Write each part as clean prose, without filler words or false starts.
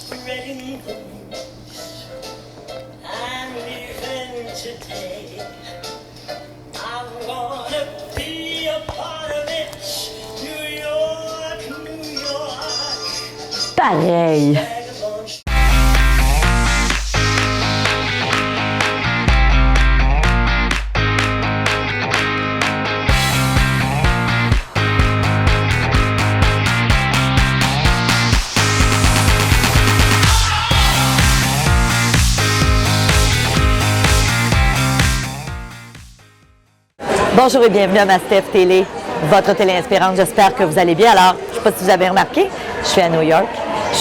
spreading I'm leaving today. I wanna be a part of it. New York, New York. Pareil. Bonjour et bienvenue à ma Steph Télé, votre télé inspirante. J'espère que vous allez bien. Alors, je ne sais pas si vous avez remarqué, je suis à New York.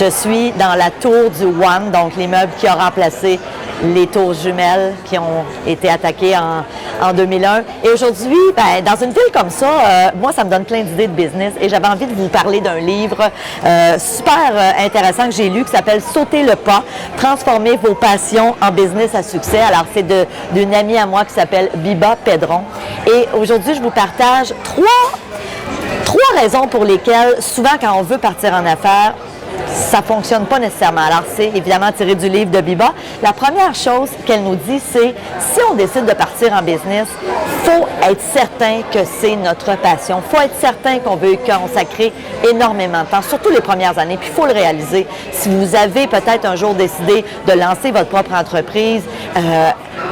Je suis dans la tour du One, donc l'immeuble qui a remplacé les tours jumelles qui ont été attaquées en 2001. Et aujourd'hui, dans une ville comme ça, moi, ça me donne plein d'idées de business et j'avais envie de vous parler d'un livre super intéressant que j'ai lu qui s'appelle « Sauter le pas, transformer vos passions en business à succès ». Alors, c'est d'une amie à moi qui s'appelle Biba Pedron. Et aujourd'hui, je vous partage trois raisons pour lesquelles, souvent, quand on veut partir en affaires, ça ne fonctionne pas nécessairement. Alors, c'est évidemment tiré du livre de Biba. La première chose qu'elle nous dit, c'est si on décide de partir en business, il faut être certain que c'est notre passion. Il faut être certain qu'on veut consacrer énormément de temps, surtout les premières années. Puis, il faut le réaliser. Si vous avez peut-être un jour décidé de lancer votre propre entreprise,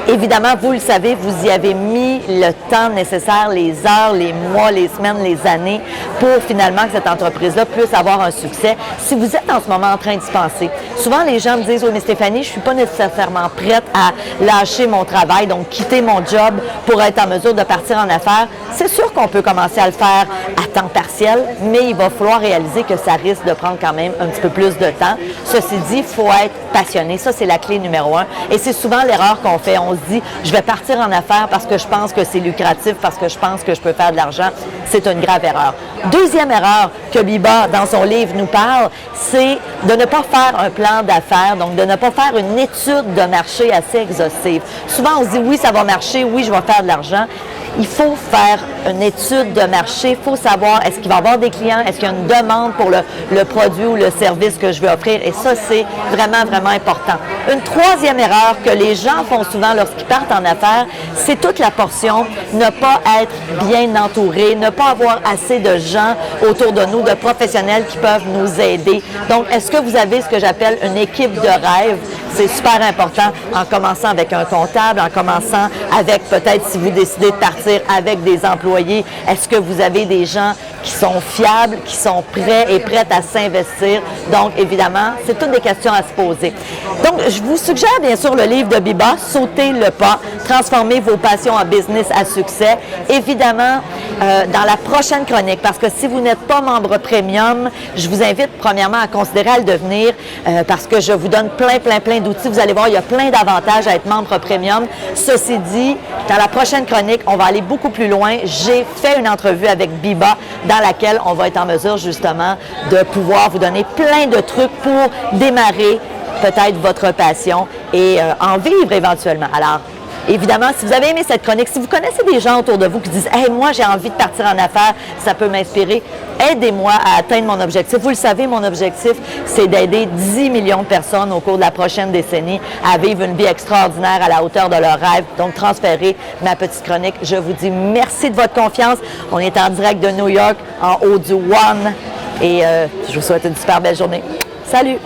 évidemment, vous le savez, vous y avez mis le temps nécessaire, les heures, les mois, les semaines, les années pour finalement que cette entreprise-là puisse avoir un succès. Si vous êtes en ce moment en train d'y penser, souvent les gens me disent « Oui, mais Stéphanie, je ne suis pas nécessairement prête à lâcher mon travail, donc quitter mon job pour être en mesure de partir en affaires. » C'est sûr qu'on peut commencer à le faire à temps partiel, mais il va falloir réaliser que ça risque de prendre quand même un petit peu plus de temps. Ceci dit, il faut être passionné. Ça, c'est la clé numéro 1. Et c'est souvent l'erreur qu'on fait. On se dit, je vais partir en affaires parce que je pense que c'est lucratif, parce que je pense que je peux faire de l'argent. C'est une grave erreur. Deuxième erreur que Biba, dans son livre, nous parle, c'est de ne pas faire un plan d'affaires, donc de ne pas faire une étude de marché assez exhaustive. Souvent, on se dit, oui, ça va marcher, oui, je vais faire de l'argent. Il faut faire une étude de marché, il faut savoir est-ce qu'il va y avoir des clients, est-ce qu'il y a une demande pour le produit ou le service que je vais offrir, et ça, c'est vraiment, vraiment important. Une troisième erreur que les gens font souvent lorsqu'ils partent en affaires, c'est toute la portion, ne pas être bien entouré, ne pas avoir assez de gens autour de nous, de professionnels qui peuvent nous aider. Donc, est-ce que vous avez ce que j'appelle une équipe de rêve? C'est super important en commençant avec un comptable, en commençant avec peut-être si vous décidez de partir avec des employés, est-ce que vous avez des gens qui sont fiables, qui sont prêts et prêtes à s'investir? Donc, évidemment, c'est toutes des questions à se poser. Donc, je vous suggère bien sûr le livre de Biba, « Sauter le pas, transformer vos passions en business à succès ». Évidemment, dans la prochaine chronique, parce que si vous n'êtes pas membre premium, je vous invite premièrement à considérer à le devenir parce que je vous donne plein d'outils. Vous allez voir, il y a plein d'avantages à être membre premium. Ceci dit, dans la prochaine chronique, on va aller beaucoup plus loin. J'ai fait une entrevue avec Biba dans laquelle on va être en mesure justement de pouvoir vous donner plein de trucs pour démarrer peut-être votre passion et en vivre éventuellement. Alors, évidemment, si vous avez aimé cette chronique, si vous connaissez des gens autour de vous qui disent « Hey, moi, j'ai envie de partir en affaires, ça peut m'inspirer », aidez-moi à atteindre mon objectif. Vous le savez, mon objectif, c'est d'aider 10 millions de personnes au cours de la prochaine décennie à vivre une vie extraordinaire à la hauteur de leurs rêves. Donc, transférez ma petite chronique. Je vous dis merci de votre confiance. On est en direct de New York, en haut du One. Et je vous souhaite une super belle journée. Salut!